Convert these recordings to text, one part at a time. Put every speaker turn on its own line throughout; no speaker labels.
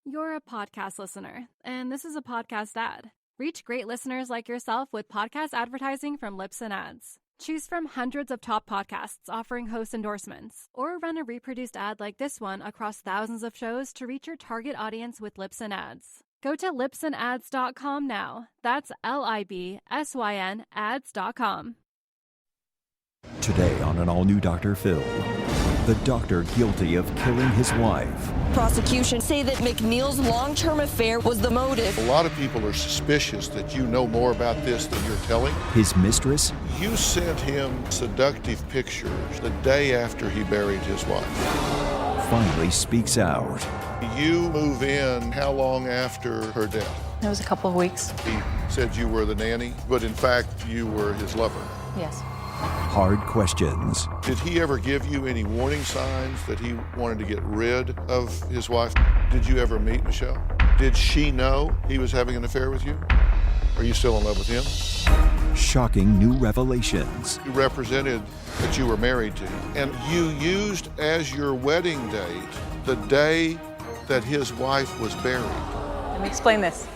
You're a podcast listener, and this is a podcast ad. Reach great listeners like yourself with podcast advertising from Lips and Ads. Choose from hundreds of top podcasts offering host endorsements, or run a reproduced ad like this one across thousands of shows to reach your target audience with Lips and Ads. Go to lipsandads.com now. That's LIBSYN ads.com.
Today on an all-new Dr. Phil, the doctor guilty of killing his wife.
Prosecution say that MacNeill's long-term affair was the motive.
A lot of people are suspicious that you know more about this than you're telling.
His mistress?
You sent him seductive pictures the day after he buried his wife.
Finally speaks out.
You move in how long after her death?
It was a couple of weeks.
He said you were the nanny, but in fact you were his lover.
Yes.
Hard questions.
Did he ever give you any warning signs that he wanted to get rid of his wife? Did you ever meet Michele? Did she know he was having an affair with you? Are you still in love with him?
Shocking new revelations.
You represented that you were married to, and you used as your wedding date the day that his wife was buried.
Let me explain this.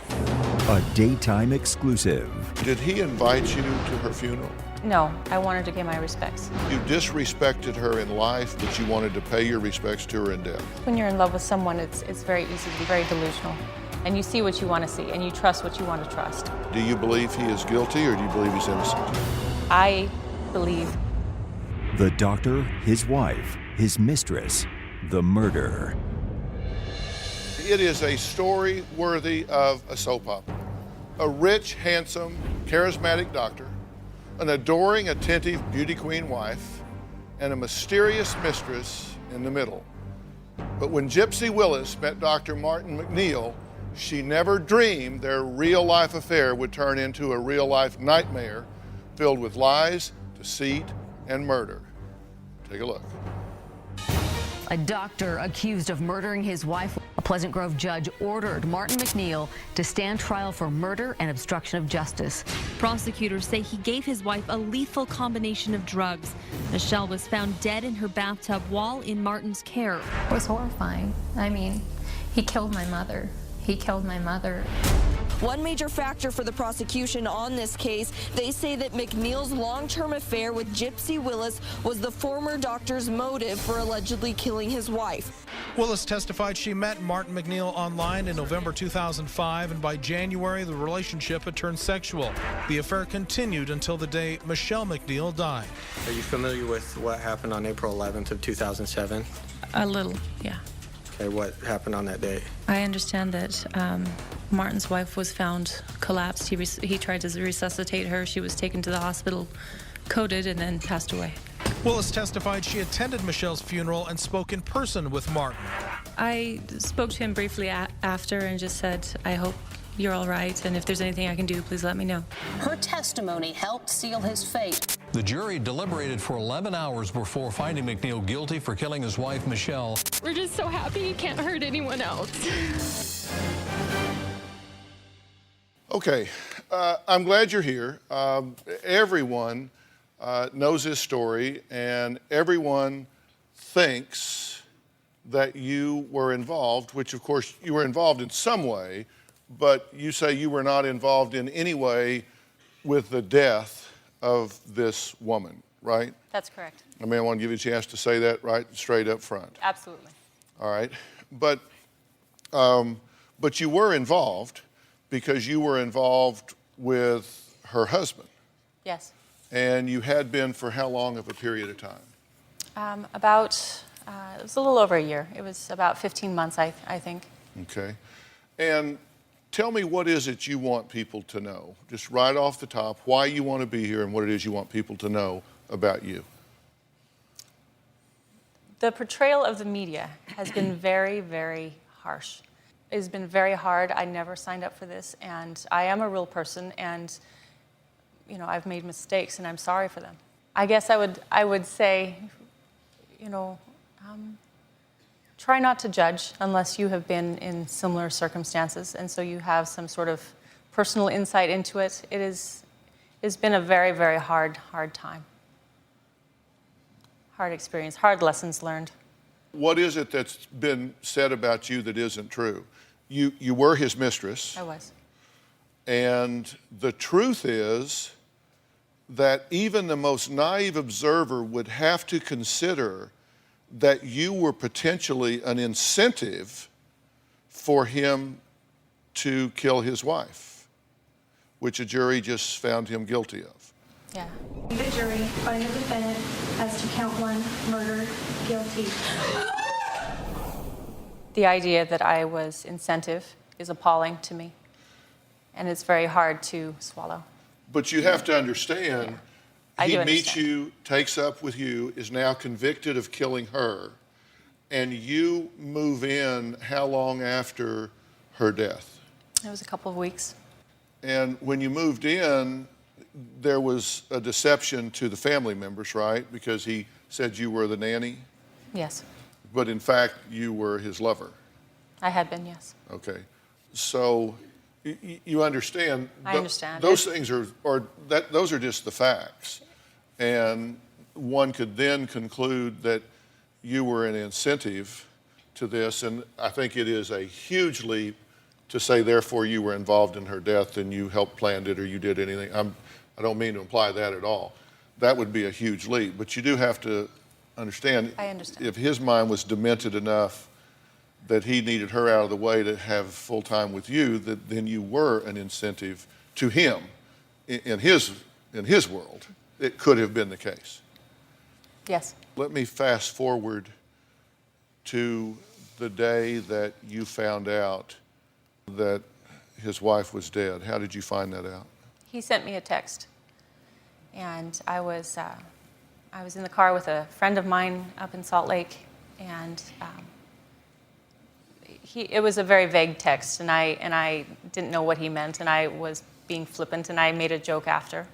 A daytime exclusive.
Did he invite you to her funeral?
No, I wanted to give my respects.
You disrespected her in life, but you wanted to pay your respects to her in death.
When you're in love with someone, it's very easy to be very delusional. And you see what you want to see, and you trust what you want to trust.
Do you believe he is guilty, or do you believe he's innocent?
I believe.
The doctor, his wife, his mistress, the murder.
It is a story worthy of a soap opera. A rich, handsome, charismatic doctor, an adoring, attentive beauty queen wife, and a mysterious mistress in the middle. But when Gypsy Willis met Dr. Martin MacNeill, she never dreamed their real-life affair would turn into a real-life nightmare filled with lies, deceit, and murder. Take a look.
A doctor accused of murdering his wife. A Pleasant Grove judge ordered Martin MacNeill to stand trial for murder and obstruction of justice.
Prosecutors say he gave his wife a lethal combination of drugs. Michele was found dead in her bathtub while in Martin's care.
It was horrifying. I mean, he killed my mother. He killed my mother.
One major factor for the prosecution on this case, they say that MacNeill's long-term affair with Gypsy Willis was the former doctor's motive for allegedly killing his wife.
Willis testified she met Martin MacNeill online in November 2005, and by January, the relationship had turned sexual. The affair continued until the day Michele MacNeill died.
Are you familiar with what happened on April 11th of 2007?
A little, yeah.
Okay, what happened on that day?
I understand that Martin's wife was found collapsed. He tried to resuscitate her. She was taken to the hospital, coded, and then passed away.
Willis testified she attended Michele's funeral and spoke in person with Martin.
I spoke to him briefly after and just said, I hope you're all right, and if there's anything I can do, please let me know.
Her testimony helped seal his fate.
The jury deliberated for 11 hours before finding MacNeill guilty for killing his wife, Michele.
We're just so happy you can't hurt anyone else.
Okay, I'm glad you're here. Everyone knows this story, and everyone thinks that you were involved, which of course you were involved in some way, but you say you were not involved in any way with the death of this woman, right?
That's correct.
I mean, I want to give you a chance to say that right straight up front.
Absolutely.
All right, but you were involved because you were involved with her husband.
Yes.
And you had been for how long of a period of time?
It was a little over a year. It was about 15 months, I think.
Okay. And tell me, what is it you want people to know? Just right off the top, why you want to be here and what it is you want people to know about you.
The portrayal of the media has been very, very harsh. It has been very hard. I never signed up for this, and I am a real person, and you know, I've made mistakes, and I'm sorry for them. I guess I would say, you know, try not to judge unless you have been in similar circumstances, and so you have some sort of personal insight into it. It's been a very, very hard time. Hard experience, hard lessons learned.
What is it that's been said about you that isn't true? You were his mistress.
I was.
And the truth is that even the most naive observer would have to consider that you were potentially an incentive for him to kill his wife, which a jury just found him guilty of.
Yeah.
The jury find the defendant as to count 1, murder, guilty.
The idea that I was incentive is appalling to me, and it's very hard to swallow.
But you have to understand,
I
he
do
meets
understand.
you, takes up with you, is now convicted of killing her, and you move in how long after her death?
It was a couple of weeks.
And when you moved in, there was a deception to the family members, right? Because he said you were the nanny,
Yes,
but in fact, you were his lover.
I had been, yes.
Okay. So you understand.
I understand.
Those things those are just the facts. And one could then conclude that you were an incentive to this. And I think it is a huge leap to say, therefore, you were involved in her death and you helped plan it or you did anything. I don't mean to imply that at all. That would be a huge leap. But you do have to understand,
I understand.
If his mind was demented enough that he needed her out of the way to have full time with you, that then you were an incentive to him in his world. It could have been the case.
Yes.
Let me fast forward to the day that you found out that his wife was dead. How did you find that out?
He sent me a text, and I was in the car with a friend of mine up in Salt Lake, and it was a very vague text, and I didn't know what he meant, and I was being flippant, and I made a joke after.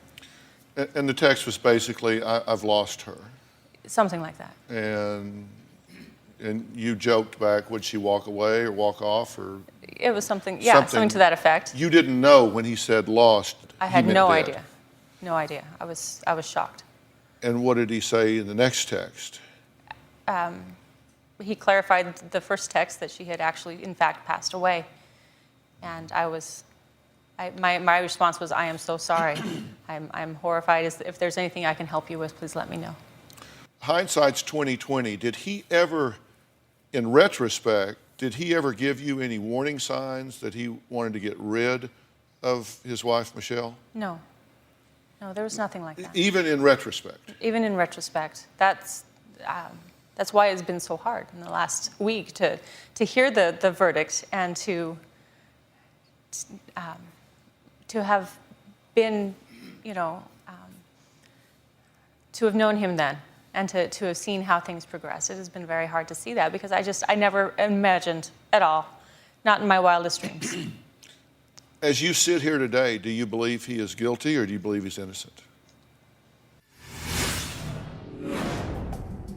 And the text was basically, I've lost her.
Something like that.
And you joked back, would she walk away or walk off? Or
It was something to that effect.
You didn't know when he said lost.
I had
he meant
no
dead.
idea. No idea. I was shocked.
And what did he say in the next text?
He clarified the first text that she had actually, in fact, passed away. And my response was, I am so sorry. I'm horrified. If there's anything I can help you with, please let me know.
Hindsight's 20/20. Did he ever, in retrospect, did he ever give you any warning signs that he wanted to get rid of his wife, Michele?
No. No, there was nothing like that.
Even in retrospect?
Even in retrospect. That's why it's been so hard in the last week to hear the verdict and to have been, to have known him then and to have seen how things progressed. It has been very hard to see that because I never imagined at all, not in my wildest dreams.
As you sit here today, do you believe he is guilty or do you believe he's innocent?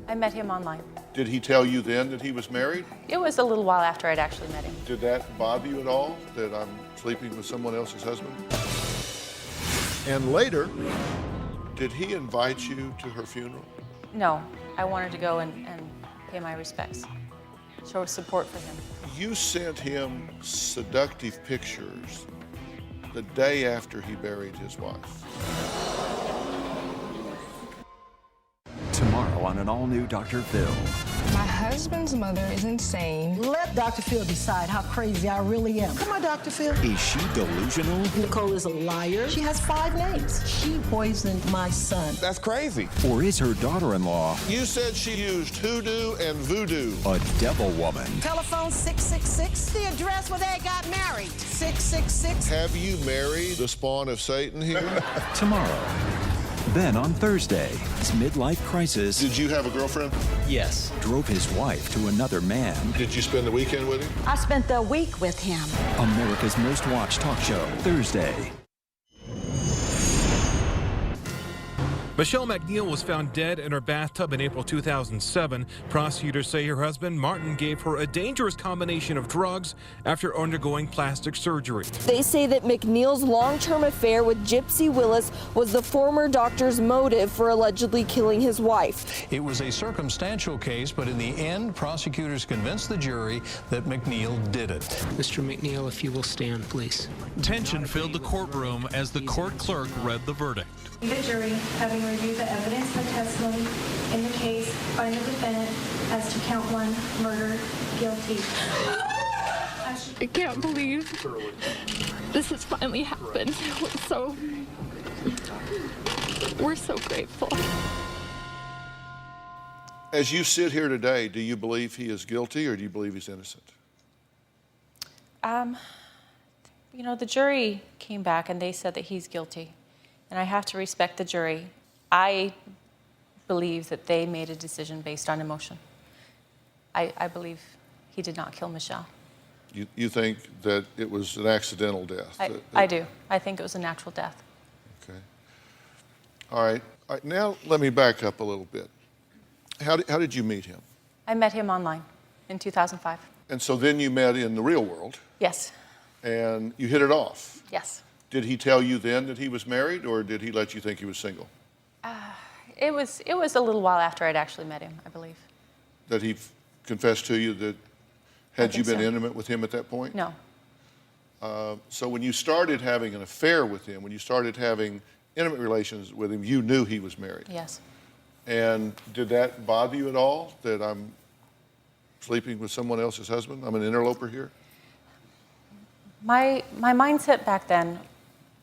I met him online.
Did he tell you then that he was married?
It was a little while after I'd actually met him.
Did that bother you at all, that I'm sleeping with someone else's husband? And later, did he invite you to her funeral?
No, I wanted to go and pay my respects, show support for him.
You sent him seductive pictures the day after he buried his wife.
Tomorrow on an all-new Dr. Phil.
My husband's mother is insane. Let Dr. Phil decide how crazy I really am. Come on, Dr. Phil.
Is she delusional?
Nicole is a liar. She has 5 names. She poisoned my son.
That's crazy.
Or is her daughter-in-law
You said she used hoodoo and voodoo.
a devil woman?
Telephone 666. The address where they got married. 666.
Have you married the spawn of Satan here?
Tomorrow. Then on Thursday, his midlife crisis
Did you have a girlfriend?
Yes.
drove his wife to another man.
Did you spend the weekend with him?
I spent the week with him.
America's most watched talk show, Thursday.
Michele MacNeill was found dead in her bathtub in April 2007. Prosecutors say her husband, Martin, gave her a dangerous combination of drugs after undergoing plastic surgery.
They say that MacNeill's long-term affair with Gypsy Willis was the former doctor's motive for allegedly killing his wife.
It was a circumstantial case, but in the end, prosecutors convinced the jury that MacNeill did it.
Mr. MacNeill, if you will stand, please.
Tension filled the courtroom as the court clerk read the verdict.
The jury, having reviewed the evidence and testimony in the case, find the defendant as to count 1, murder, guilty.
I can't believe this has finally happened. We're so grateful.
As you sit here today, do you believe he is guilty or do you believe he's innocent?
You know, the jury came back and they said that he's guilty. And I have to respect the jury. I believe that they made a decision based on emotion. I believe he did not kill Michele.
You think that it was an accidental death?
I do. I think it was a natural death.
Okay. All right. Now let me back up a little bit. How did you meet him?
I met him online in 2005.
And so then you met in the real world?
Yes.
And you hit it off?
Yes.
Did he tell you then that he was married, or did he let you think he was single?
It was a little while after I'd actually met him, I believe.
That he confessed to you that, had you been
so.
intimate with him at that point?
No.
So when you started having an affair with him, when you started having intimate relations with him, you knew he was married?
Yes.
And did that bother you at all, that I'm sleeping with someone else's husband? I'm an interloper here?
My mindset back then,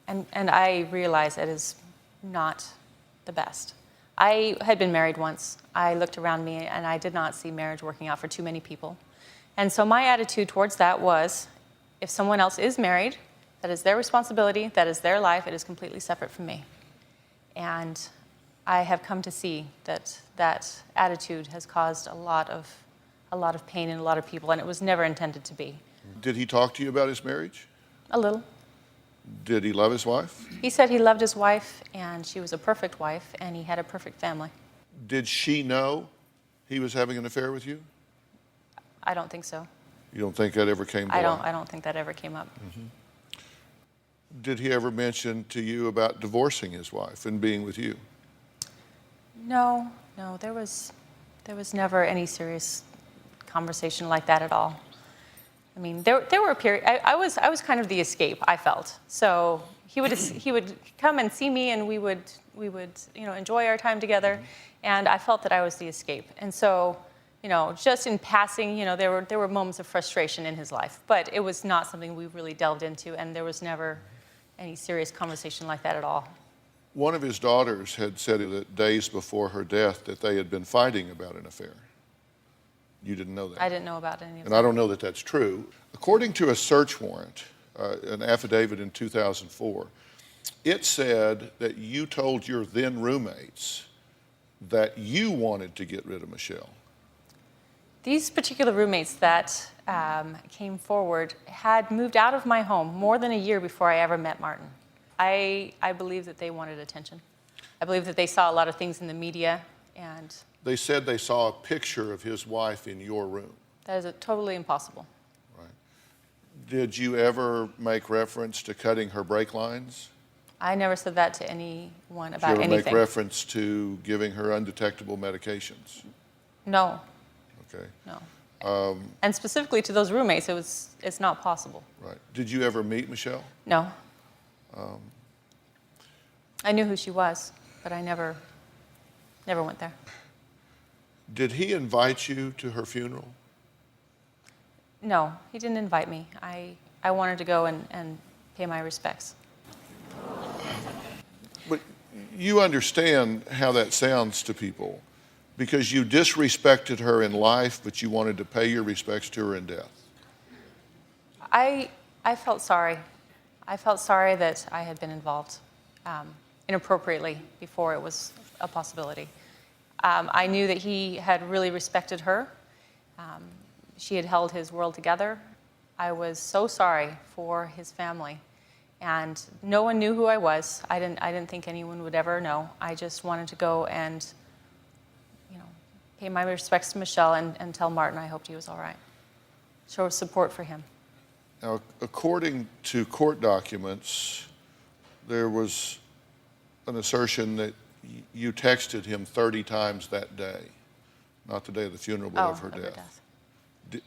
and I realize it is not the best. I had been married once. I looked around me and I did not see marriage working out for too many people. And so my attitude towards that was, if someone else is married, that is their responsibility, that is their life, it is completely separate from me. And I have come to see that that attitude has caused a lot of pain in a lot of people, and it was never intended to be.
Did he talk to you about his marriage?
A little.
Did he love his wife?
He said he loved his wife, and she was a perfect wife, and he had a perfect family.
Did she know he was having an affair with you?
I don't think so.
You don't think that ever came to light?
I don't think that ever came up.
Mm-hmm. Did he ever mention to you about divorcing his wife and being with you?
No, there was never any serious conversation like that at all. I mean, there were periods. I was kind of the escape, I felt. So he would come and see me, and we would enjoy our time together, and I felt that I was the escape. And so, just in passing, there were moments of frustration in his life, but it was not something we really delved into, and there was never any serious conversation like that at all.
One of his daughters had said that days before her death that they had been fighting about an affair. You didn't know that?
I didn't know about any of that.
And I don't know that that's true. According to a search warrant, an affidavit in 2004, it said that you told your then roommates that you wanted to get rid of Michele.
These particular roommates that came forward had moved out of my home more than a year before I ever met Martin. I believe that they wanted attention. I believe that they saw a lot of things in the media, and
they said they saw a picture of his wife in your room.
that is totally impossible.
Right. Did you ever make reference to cutting her brake lines?
I never said that to anyone about
Did you ever
anything.
make reference to giving her undetectable medications?
No.
Okay.
No. And specifically to those roommates, it's not possible.
Right. Did you ever meet Michele?
No. I knew who she was, but I never went there.
Did he invite you to her funeral?
No, he didn't invite me. I wanted to go and pay my respects.
But you understand how that sounds to people, because you disrespected her in life, but you wanted to pay your respects to her in death.
I felt sorry. I felt sorry that I had been involved inappropriately before it was a possibility. I knew that he had really respected her. She had held his world together. I was so sorry for his family. And no one knew who I was. I didn't think anyone would ever know. I just wanted to go and, pay my respects to Michele and tell Martin I hoped he was all right. Show support for him.
Now, according to court documents, there was an assertion that you texted him 30 times that day. Not the day of the funeral, but of her death.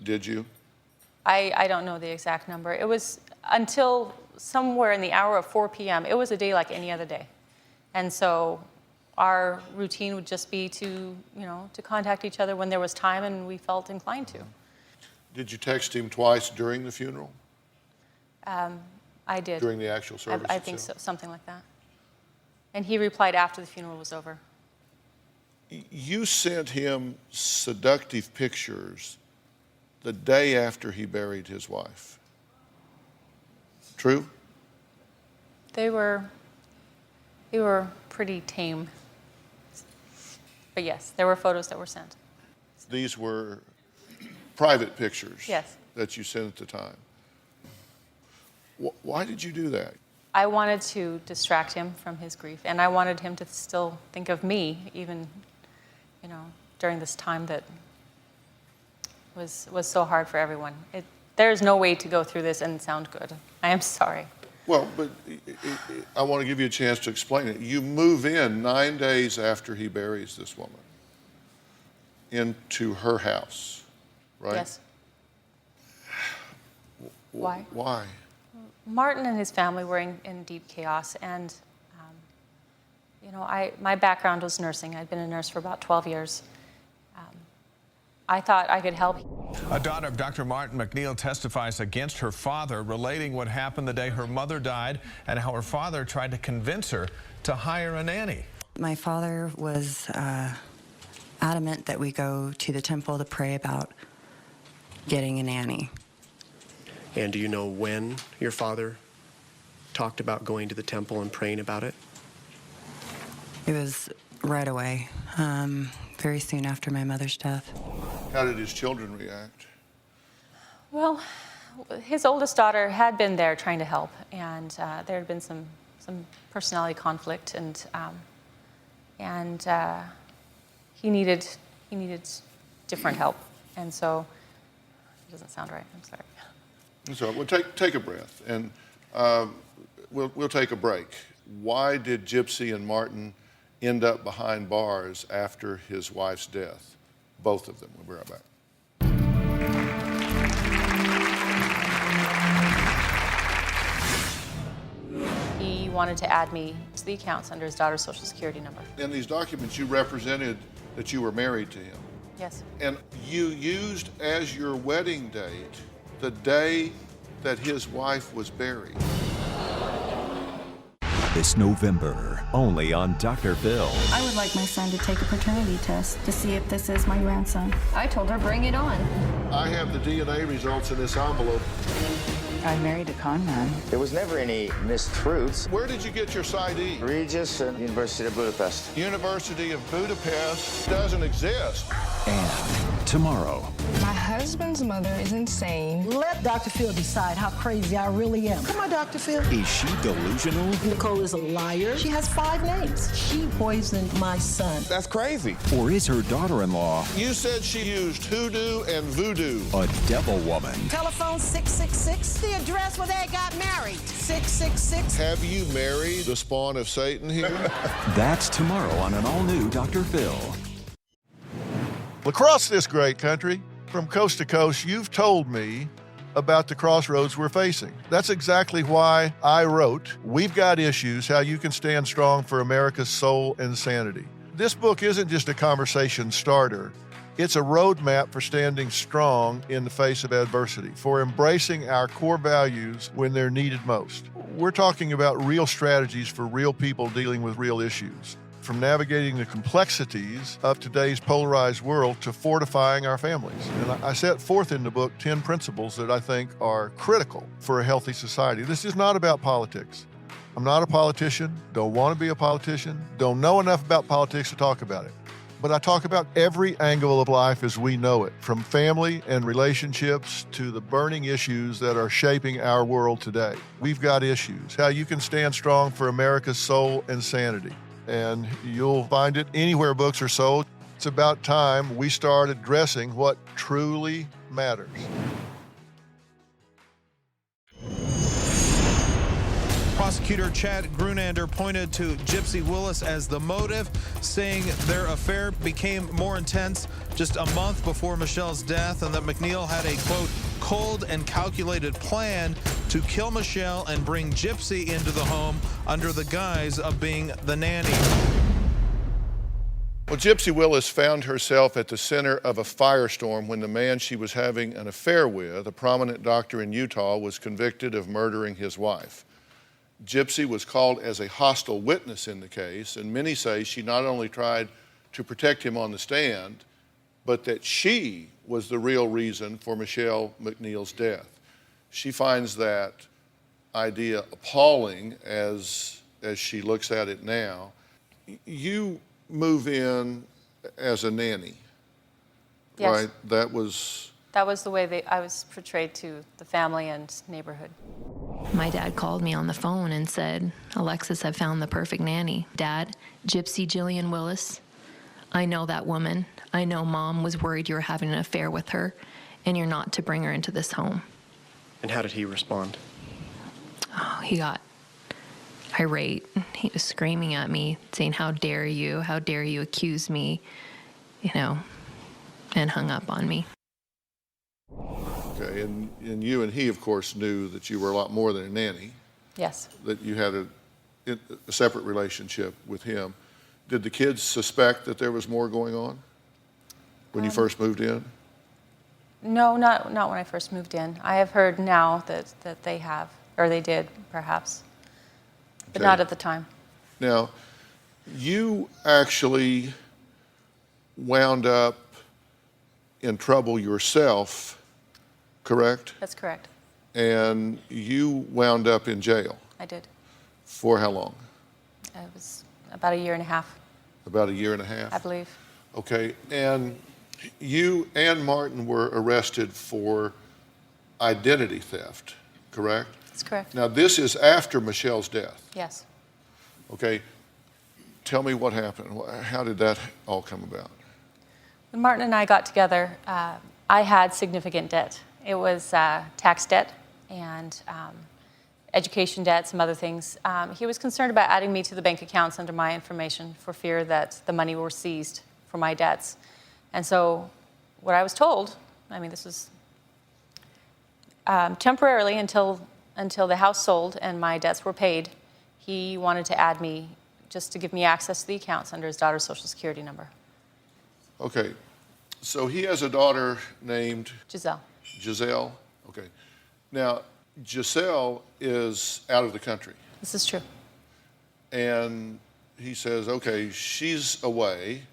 Did you?
I don't know the exact number. It was until somewhere in the hour of 4 p.m. It was a day like any other day. And so our routine would just be to contact each other when there was time and we felt inclined to.
Did you text him twice during the funeral?
I did.
During the actual service
I think so, something like that. And he replied after the funeral was over.
You sent him seductive pictures the day after he buried his wife. True?
They were pretty tame. But yes, there were photos that were sent.
These were private pictures.
Yes.
That you sent at the time. Why did you do that?
I wanted to distract him from his grief, and I wanted him to still think of me, even, during this time that was so hard for everyone. There's no way to go through this and sound good. I am sorry.
Well, but I want to give you a chance to explain it. You move in 9 days after he buries this woman into her house, right?
Yes. Why?
Why?
Martin and his family were in deep chaos, and my background was nursing. I'd been a nurse for about 12 years. I thought I could help.
A daughter of Dr. Martin MacNeill testifies against her father, relating what happened the day her mother died and how her father tried to convince her to hire a nanny.
My father was adamant that we go to the temple to pray about getting a nanny.
And do you know when your father talked about going to the temple and praying about it?
It was right away, very soon after my mother's death.
How did his children react?
Well, his oldest daughter had been there trying to help, and there had been some personality conflict, and he needed different help, and so it doesn't sound right. I'm sorry.
So we'll take a breath, and we'll take a break. Why did Gypsy and Martin end up behind bars after his wife's death? Both of them. We'll be right back.
He wanted to add me to the accounts under his daughter's Social Security number.
In these documents, you represented that you were married to him.
Yes.
And you used as your wedding date the day that his wife was buried.
This November, only on Dr. Phil.
I would like my son to take a paternity test to see if this is my grandson.
I told her, bring it on.
I have the DNA results in this envelope.
I married a con man. There was never any mistruths.
Where did you get your PsyD?
Regis and University of Budapest.
University of Budapest doesn't exist.
And tomorrow.
My husband's mother is insane. Let Dr. Phil decide how crazy I really am. Come on, Dr. Phil.
Is she delusional?
Nicole is a liar. She has 5 names. She poisoned my son.
That's crazy.
Or is her daughter-in-law
You said she used hoodoo and voodoo.
a devil woman?
Telephone 666. The address where they got married. 666.
Have you married the spawn of Satan here?
That's tomorrow on an all-new Dr. Phil.
Across this great country, from coast to coast, you've told me about the crossroads we're facing. That's exactly why I wrote We've Got Issues, How You Can Stand Strong for America's Soul and Sanity. This book isn't just a conversation starter. It's a roadmap for standing strong in the face of adversity, for embracing our core values when they're needed most. We're talking about real strategies for real people dealing with real issues, from navigating the complexities of today's polarized world to fortifying our families. And I set forth in the book 10 principles that I think are critical for a healthy society. This is not about politics. I'm not a politician, don't want to be a politician, don't know enough about politics to talk about it. But I talk about every angle of life as we know it, from family and relationships to the burning issues that are shaping our world today. We've got issues, how you can stand strong for America's soul and sanity. And you'll find it anywhere books are sold. It's about time we start addressing what truly matters.
Prosecutor Chad Grunander pointed to Gypsy Willis as the motive, saying their affair became more intense just a month before Michele's death, and that MacNeill had a, quote, cold and calculated plan to kill Michele and bring Gypsy into the home under the guise of being the nanny.
Well, Gypsy Willis found herself at the center of a firestorm when the man she was having an affair with, a prominent doctor in Utah, was convicted of murdering his wife. Gypsy was called as a hostile witness in the case, and many say she not only tried to protect him on the stand, but that she was the real reason for Michele MacNeill's death. She finds that idea appalling as she looks at it now. You move in as a nanny,
yes.
Right? That was
the way I was portrayed to the family and neighborhood.
My dad called me on the phone and said, Alexis, I've found the perfect nanny. Dad, Gypsy Jillian Willis. I know that woman. I know Mom was worried you were having an affair with her, and you're not to bring her into this home.
And how did he respond?
Oh, he got irate. He was screaming at me, saying, how dare you accuse me, and hung up on me.
okay, and you and he, of course, knew that you were a lot more than a nanny.
Yes.
That you had a separate relationship with him. Did the kids suspect that there was more going on when you first moved in?
No, not when I first moved in. I have heard now that they have, or they did, perhaps, but not at the time.
Now, you actually wound up in trouble yourself, correct?
That's correct.
And you wound up in jail.
I did.
For how long?
It was about a year and a half.
About a year and a half?
I believe.
Okay, and you and Martin were arrested for identity theft, correct?
That's correct.
Now, this is after Michele's death.
Yes.
Okay, tell me what happened. How did that all come about?
When Martin and I got together, I had significant debt. It was tax debt and education debt, some other things. He was concerned about adding me to the bank accounts under my information for fear that the money were seized for my debts. And so what I was told, I mean, this was temporarily until the house sold and my debts were paid, he wanted to add me just to give me access to the accounts under his daughter's Social Security number.
Okay, so he has a daughter named?
Giselle.
Giselle, okay. Now, Giselle is out of the country.
This is true.
And he says, okay, she's away,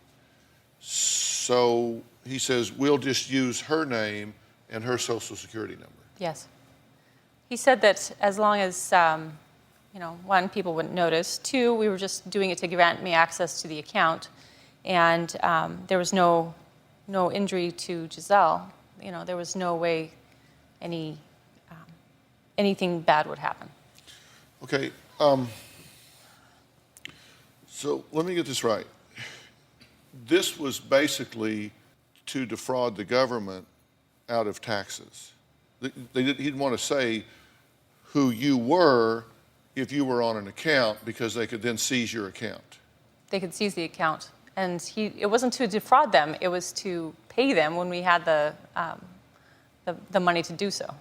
so he says, we'll just use her name and her Social Security number.
Yes. He said that as long as, one, people wouldn't notice. Two, we were just doing it to grant me access to the account. And there was no injury to Giselle. There was no way anything bad would happen.
Okay, so let me get this right. This was basically to defraud the government out of taxes. He didn't want to say who you were if you were on an account because they could then seize your account.
They could seize the account. And it wasn't to defraud them, it was to pay them when we had the money to do so.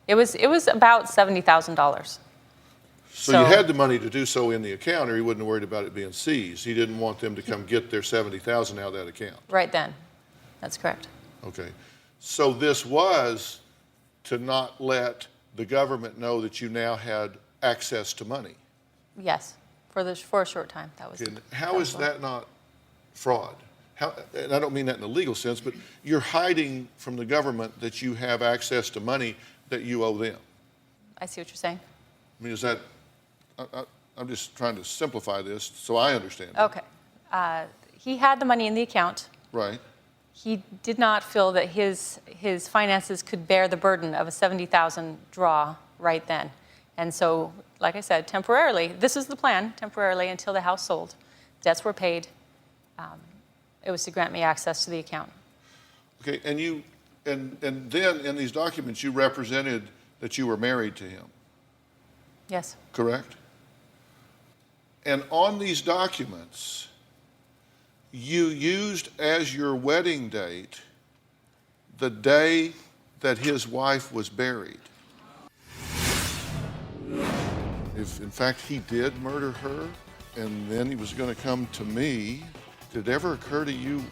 It was about $70,000.
So you had the money to do so in the account, or he wouldn't have worried about it being seized. He didn't want them to come get their $70,000 out of that account.
Right then. That's correct.
Okay. So this was to not let the government know that you now had access to money.
Yes. For a short time. That was.
Okay. How is that not fraud? And I don't mean that in a legal sense, but you're hiding from the government that you have access to money that you owe them.
I see what you're saying.
I mean, is that, I'm just trying to simplify this so I understand.
Okay. he had the money in the account.
Right.
He did not feel that his finances could bear the burden of a $70,000 draw right then. And so, like I said, temporarily, this is the plan, temporarily until the house sold, debts were paid. It was to grant me access to the account.
Okay, and then in these documents you represented that you were married to him.
Yes.
Correct? And on these documents, you used as your wedding date the day that his wife was buried. If, in fact, he did murder her and then he was going to come to me, did it ever occur to you,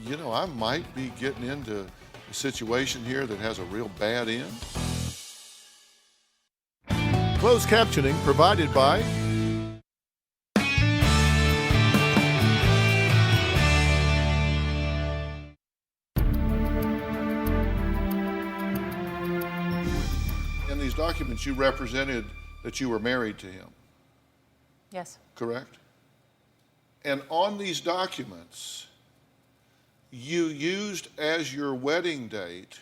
you know, I might be getting into a situation here that has a real bad end?
Closed captioning provided by
In these documents, you represented that you were married to him.
Yes.
Correct? And on these documents, you used as your wedding date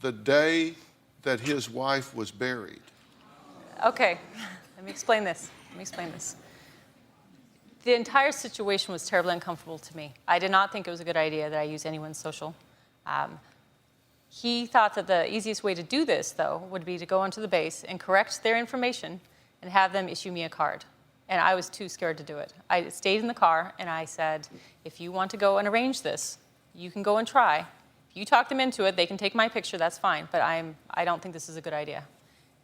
the day that his wife was buried.
Okay, let me explain this. The entire situation was terribly uncomfortable to me. I did not think it was a good idea that I use anyone's social. He thought that the easiest way to do this, though, would be to go onto the base and correct their information and have them issue me a card. And I was too scared to do it. I stayed in the car and I said, if you want to go and arrange this, you can go and try. If you talk them into it, they can take my picture, that's fine. But I don't think this is a good idea.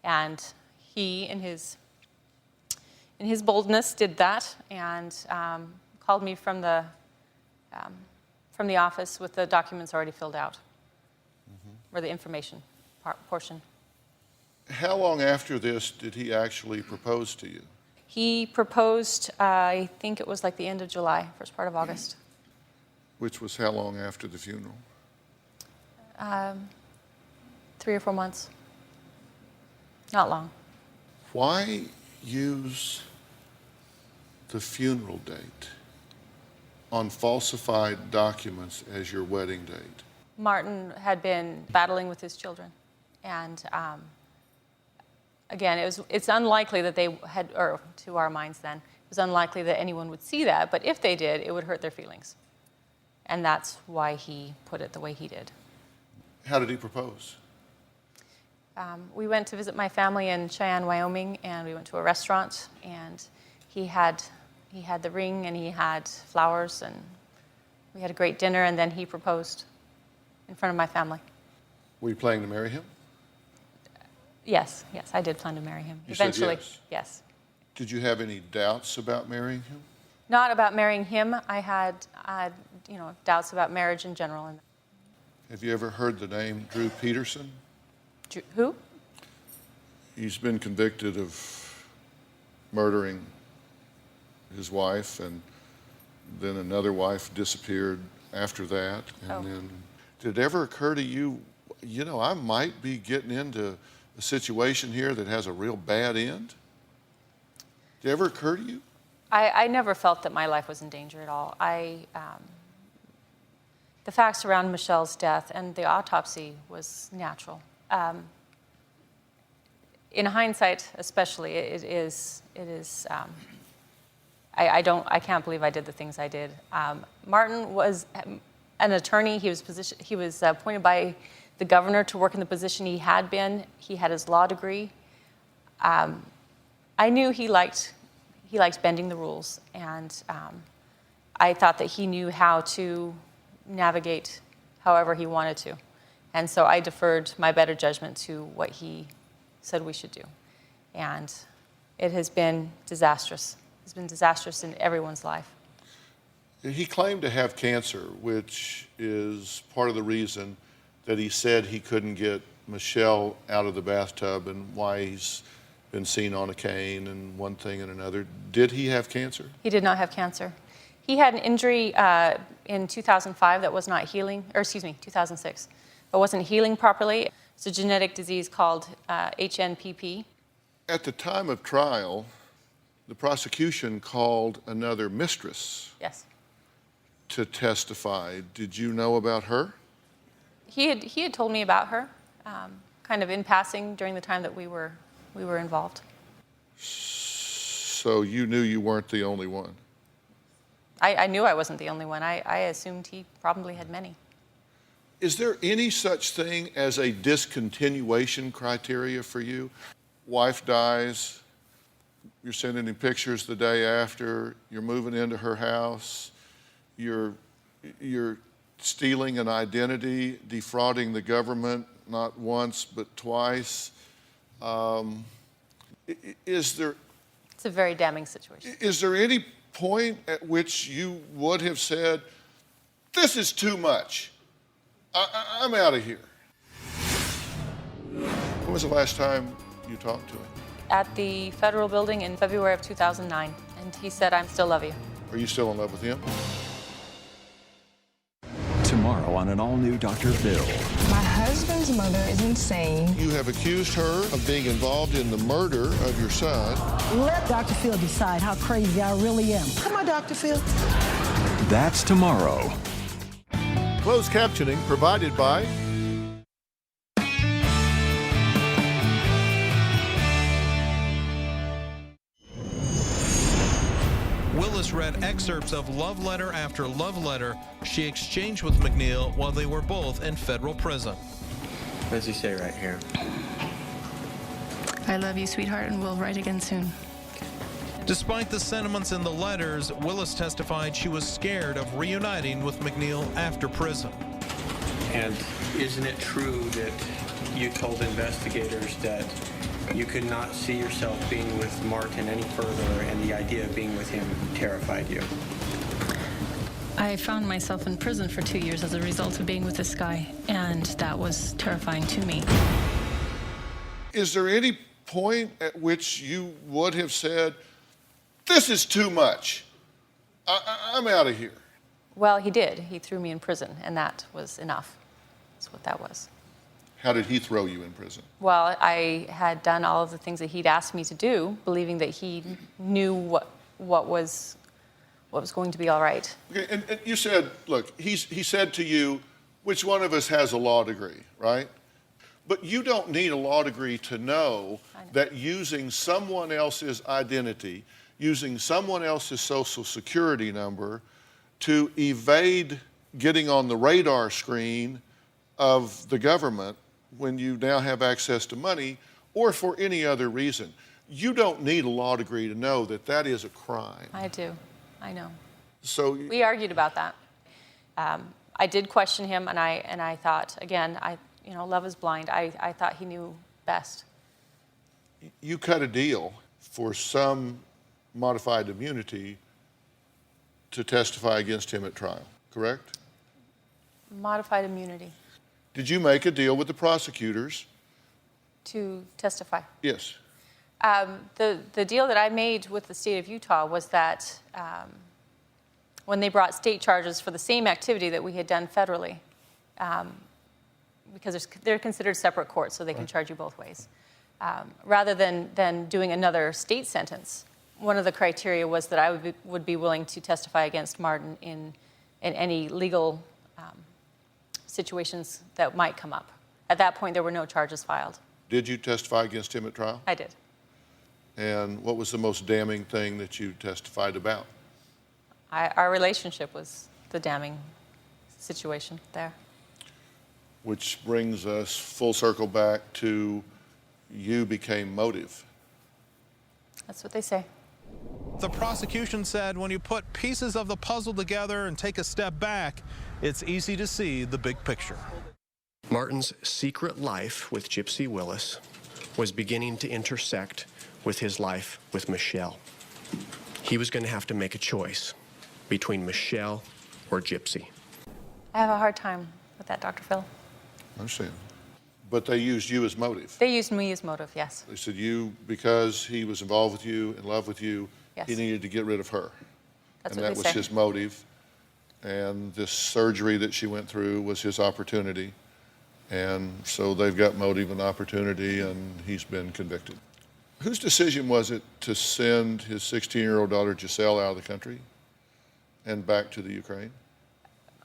And he, in his boldness, did that and called me from the office with the documents already filled out, or the information portion.
How long after this did he actually propose to you?
He proposed, I think it was like the end of July, first part of August.
Which was how long after the funeral?
3 or 4 months. Not long.
Why use the funeral date on falsified documents as your wedding date?
Martin had been battling with his children. And again, it's unlikely that they had, or to our minds then, it was unlikely that anyone would see that. But if they did, it would hurt their feelings. And that's why he put it the way he did.
How did he propose?
We went to visit my family in Cheyenne, Wyoming, and we went to a restaurant, and he had the ring and he had flowers, and we had a great dinner, and then he proposed in front of my family.
Were you planning to marry him?
Yes, I did plan to marry him.
You
Eventually,
said yes.
Yes.
Did you have any doubts about marrying him?
Not about marrying him. I had doubts about marriage in general.
Have you ever heard the name Drew Peterson?
Who?
He's been convicted of murdering his wife, and then another wife disappeared after that. And then, did it ever occur to you, you know, I might be getting into a situation here that has a real bad end? Did it ever occur to you?
I never felt that my life was in danger at all. The facts around Michele's death and the autopsy was natural. In hindsight, especially, I can't believe I did the things I did. Martin was an attorney. He was appointed by the governor to work in the position he had been. He had his law degree. I knew he liked bending the rules, and I thought that he knew how to navigate however he wanted to. And so I deferred my better judgment to what he said we should do. And it has been disastrous. It's been disastrous in everyone's life.
He claimed to have cancer, which is part of the reason that he said he couldn't get Michele out of the bathtub and why he's been seen on a cane and one thing and another. Did he have cancer?
He did not have cancer. He had an injury in 2005 that was not healing, or excuse me, 2006, that wasn't healing properly. It's a genetic disease called HNPP.
At the time of trial, the prosecution called another Mistress.
Yes.
to testify. Did you know about her?
He had told me about her, kind of in passing during the time that we were involved.
So you knew you weren't the only one?
I knew I wasn't the only one. I assumed he probably had many.
Is there any such thing as a discontinuation criteria for you? Wife dies, you're sending him pictures the day after, you're moving into her house, you're stealing an identity, defrauding the government, not once but twice. It's
a very damning situation.
Is there any point at which you would have said, this is too much, I'm out of here? When was the last time you talked to him?
At the federal building in February of 2009, and he said, "I still love you."
Are you still in love with him?
Tomorrow on an all-new Dr. Phil.
My husband's mother is insane.
You have accused her of being involved in the murder of your son.
Let Dr. Phil decide how crazy I really am. Come on, Dr. Phil.
That's tomorrow.
Closed captioning provided by
Willis read excerpts of love letter after love letter she exchanged with MacNeill while they were both in federal prison.
What does he say right here?
I love you, sweetheart, and we'll write again soon.
Despite the sentiments in the letters, Willis testified she was scared of reuniting with MacNeill after prison.
And isn't it true that you told investigators that you could not see yourself being with Martin any further, and the idea of being with him terrified you?
I found myself in prison for 2 years as a result of being with this guy, and that was terrifying to me.
Is there any point at which you would have said, this is too much, I'm out of here?
Well, he did. He threw me in prison, and that was enough. That's what that was.
How did he throw you in prison?
Well, I had done all of the things that he'd asked me to do, believing that he knew what was going to be all right.
Okay, and you said, look, he said to you, which one of us has a law degree, right? But you don't need a law degree to know that using someone else's identity, using someone else's social security number to evade getting on the radar screen of the government when you now have access to money, or for any other reason. You don't need a law degree to know that that is a crime.
I do. I know.
So
we argued about that. I did question him, and I thought, again, love is blind. I thought he knew best.
You cut a deal for some modified immunity to testify against him at trial, correct?
Modified immunity.
Did you make a deal with the prosecutors?
To testify?
Yes.
The deal that I made with the state of Utah was that when they brought state charges for the same activity that we had done federally, because they're considered separate courts, so they can charge you both ways, rather than doing another state sentence, one of the criteria was that I would be willing to testify against Martin in any legal situations that might come up. At that point, there were no charges filed.
Did you testify against him at trial?
I did.
And what was the most damning thing that you testified about?
Our relationship was the damning situation there.
Which brings us full circle back to you became motive.
That's what they say.
The prosecution said when you put pieces of the puzzle together and take a step back, it's easy to see the big picture.
Martin's secret life with Gypsy Willis was beginning to intersect with his life with Michele. He was going to have to make a choice between Michele or Gypsy.
I have a hard time with that, Dr. Phil.
I understand. But they used you as motive.
They used me as motive, yes.
They said you, because he was involved with you, in love with you,
yes,
he needed to get rid of her.
That's
and
what
that
they
was
say.
his motive. And this surgery that she went through was his opportunity. And so they've got motive and opportunity, and he's been convicted. Whose decision was it to send his 16-year-old daughter Giselle out of the country and back to the Ukraine?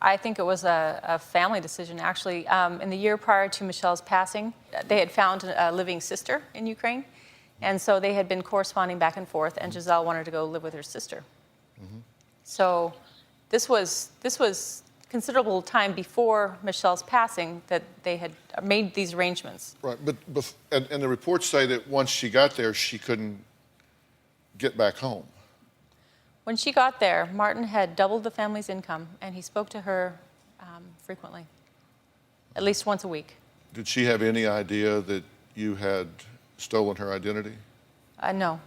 I think it was a family decision, actually. In the year prior to Michele's passing, they had found a living sister in Ukraine. And so they had been corresponding back and forth, and Giselle wanted to go live with her sister. Mm-hmm. So this was considerable time before Michele's passing that they had made these arrangements.
Right, and the reports say that once she got there, she couldn't get back home.
When she got there, Martin had doubled the family's income, and he spoke to her frequently, at least once a week.
Did she have any idea that you had stolen her identity?
No.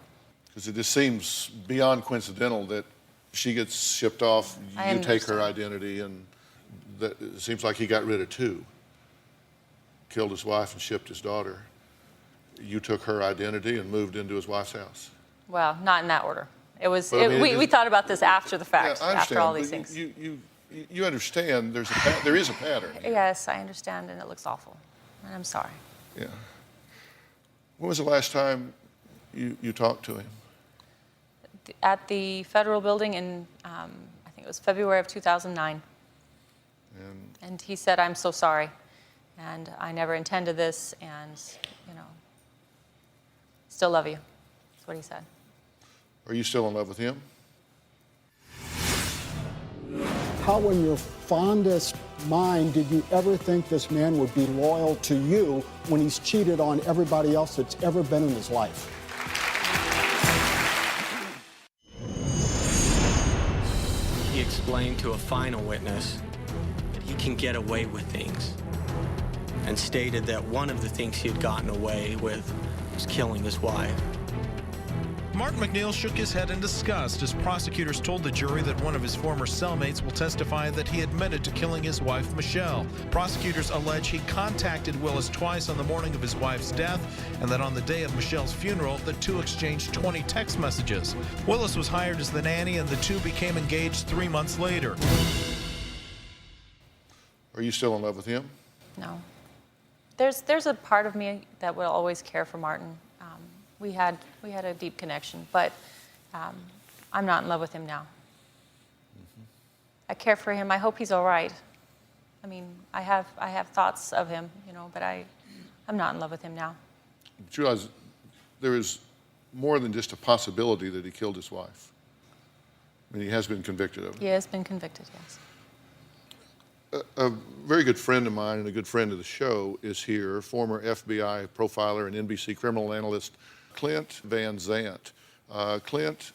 Because it just seems beyond coincidental that she gets shipped off, you take her identity, and that it seems like he got rid of two. Killed his wife and shipped his daughter. You took her identity and moved into his wife's house.
Well, not in that order. It was. We thought about this after the fact,
yeah, I understand,
after all these things.
You understand there is a pattern here.
Yes, I understand, and it looks awful, and I'm sorry.
Yeah. When was the last time you talked to him?
At the federal building in, I think it was February of 2009. And he said, "I'm so sorry, and I never intended this, and still love you." That's what he said.
Are you still in love with him?
How in your fondest mind did you ever think this man would be loyal to you when he's cheated on everybody else that's ever been in his life?
He explained to a final witness that he can get away with things, and stated that one of the things he had gotten away with was killing his wife.
Martin MacNeill shook his head in disgust as prosecutors told the jury that one of his former cellmates will testify that he admitted to killing his wife, Michele. Prosecutors allege he contacted Willis twice on the morning of his wife's death, and that on the day of Michele's funeral, the two exchanged 20 text messages. Willis was hired as the nanny, and the two became engaged 3 months later.
Are you still in love with him?
No. There's a part of me that will always care for Martin. We had a deep connection, but I'm not in love with him now. Mm-hmm. I care for him. I hope he's all right. I mean, I have thoughts of him, but I'm not in love with him now.
But you realize there is more than just a possibility that he killed his wife. I mean, he has been convicted of it.
He has been convicted, yes.
A very good friend of mine and a good friend of the show is here, former FBI profiler and NBC criminal analyst, Clint Van Zandt. Clint,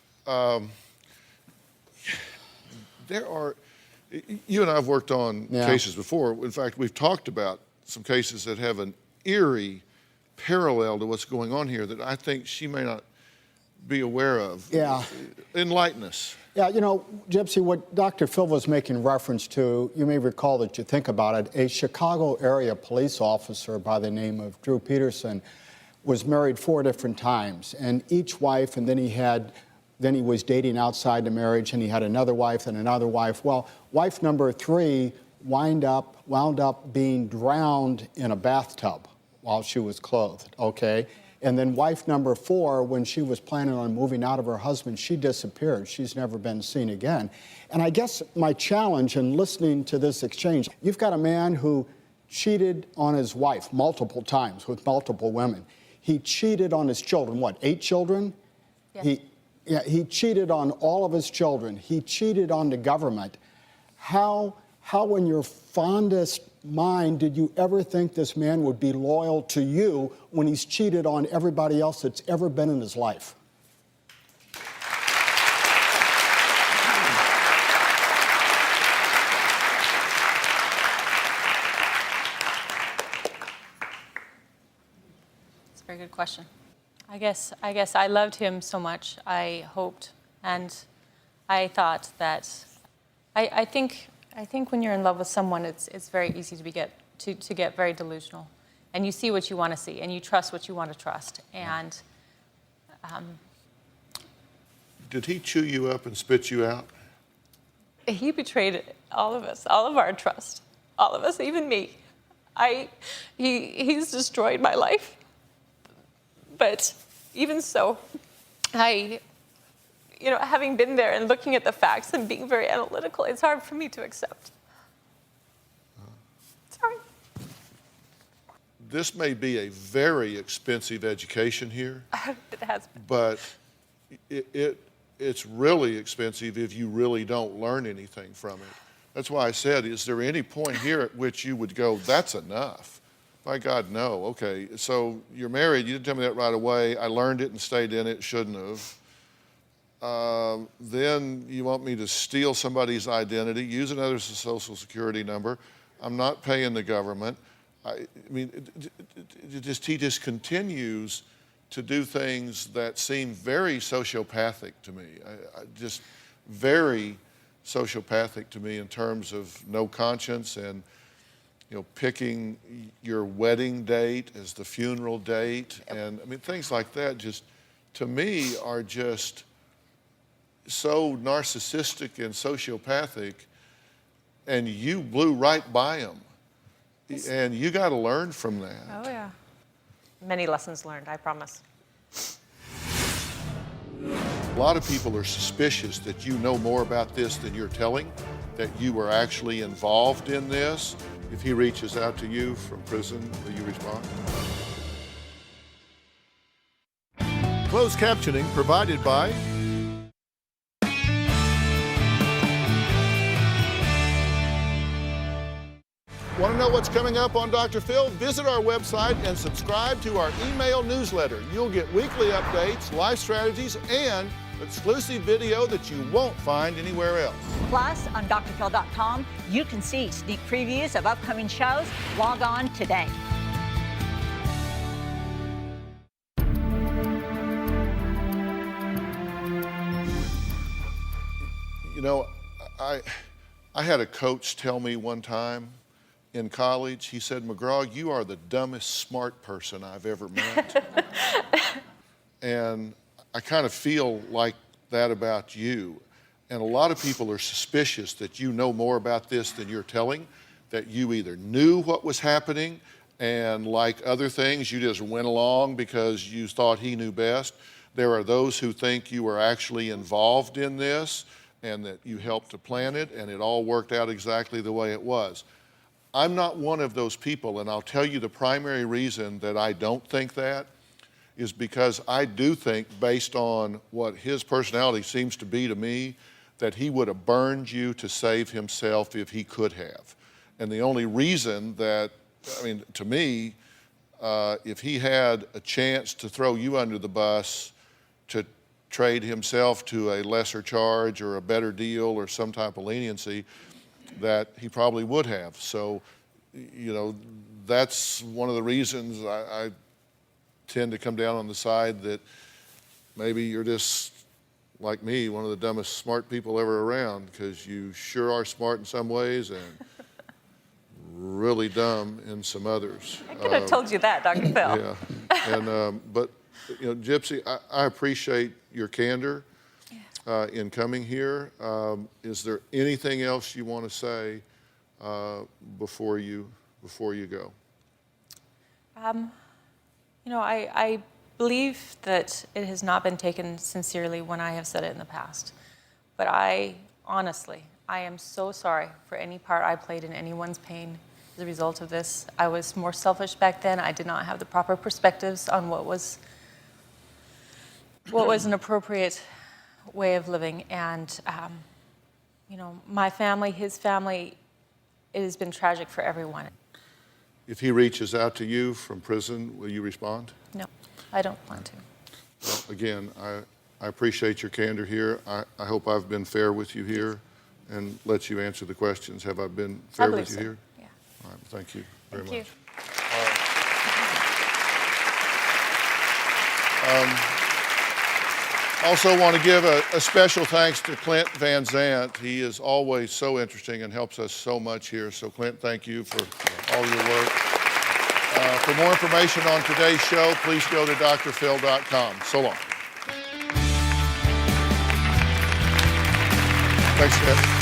you and I have worked on cases before. In fact, we've talked about some cases that have an eerie parallel to what's going on here that I think she may not be aware of.
Yeah.
Enlighten us.
Yeah, Gypsy, what Dr. Phil was making reference to, you may recall that you think about it, a Chicago area police officer by the name of Drew Peterson was married 4 different times, and each wife, and then he was dating outside the marriage, and he had another wife and another wife. Well, wife number 3 wound up being drowned in a bathtub while she was clothed, okay? And then wife number 4, when she was planning on moving out of her husband, she disappeared. She's never been seen again. And I guess my challenge in listening to this exchange, you've got a man who cheated on his wife multiple times with multiple women. He cheated on his children, 8 children? Yes. He cheated on all of his children. He cheated on the government. How in your fondest mind did you ever think this man would be loyal to you when he's cheated on everybody else that's ever been in his life?
That's a very good question. I guess I loved him so much. I hoped, and I thought that I think when you're in love with someone, it's very easy to get very delusional, and you see what you want to see, and you trust what you want to trust. And
did he chew you up and spit you out?
He betrayed all of us, all of our trust, all of us, even me. He's destroyed my life. But even so, having been there and looking at the facts and being very analytical, it's hard for me to accept.
this may be a very expensive education here.
It has been.
But it's really expensive if you really don't learn anything from it. That's why I said, is there any point here at which you would go, that's enough? My God, no. Okay, so you're married. You didn't tell me that right away. I learned it and stayed in it. Shouldn't have. Then you want me to steal somebody's identity, use another social security number. I'm not paying the government. I mean, he just continues to do things that seem very sociopathic to me. Just very sociopathic to me in terms of no conscience and, you know, picking your wedding date as the funeral date. And I mean, things like that just, to me, are just so narcissistic and sociopathic, and you blew right by them. And you got to learn from that.
Oh, yeah. Many lessons learned, I promise.
A lot of people are suspicious that you know more about this than you're telling, that you were actually involved in this. If he reaches out to you from prison, will you respond?
Closed captioning provided by
Want to know what's coming up on Dr. Phil? Visit our website and subscribe to our email newsletter. You'll get weekly updates, life strategies, and exclusive video that you won't find anywhere else.
Plus, on drphil.com, you can see sneak previews of upcoming shows. Log on today.
You know, I had a coach tell me one time in college, he said, McGraw, you are the dumbest smart person I've ever met. And I kind of feel like that about you. And a lot of people are suspicious that you know more about this than you're telling, that you either knew what was happening and, like other things, you just went along because you thought he knew best. There are those who think you were actually involved in this and that you helped to plan it and it all worked out exactly the way it was. I'm not one of those people, and I'll tell you the primary reason that I don't think that is because I do think, based on what his personality seems to be to me, that he would have burned you to save himself if he could have. And the only reason that, I mean, to me, if he had a chance to throw you under the bus to trade himself to a lesser charge or a better deal or some type of leniency, that he probably would have. So, you know, that's one of the reasons I tend to come down on the side that maybe you're just, like me, one of the dumbest smart people ever around, because you sure are smart in some ways and really dumb in some others.
I could have told you that, Dr. Phil.
Yeah, and, but, you know, Gypsy, I appreciate your candor in coming here. Is there anything else you want to say before you go?
You know, I believe that it has not been taken sincerely when I have said it in the past. But I am so sorry for any part I played in anyone's pain as a result of this. I was more selfish back then. I did not have the proper perspectives on what was an appropriate way of living. And, you know, my family, his family, it has been tragic for everyone.
If he reaches out to you from prison, will you respond?
No, I don't plan to.
Well, again, I appreciate your candor here. I hope I've been fair with you here and let you answer the questions. Have I been fair with you here?
Yeah.
All right, thank you very much.
Thank
you. Also want to give a special thanks to Clint Van Zandt. He is always so interesting and helps us so much here. So Clint, thank you for all your work. For more information on today's show, please go to drphil.com. So long. Thanks, Clint.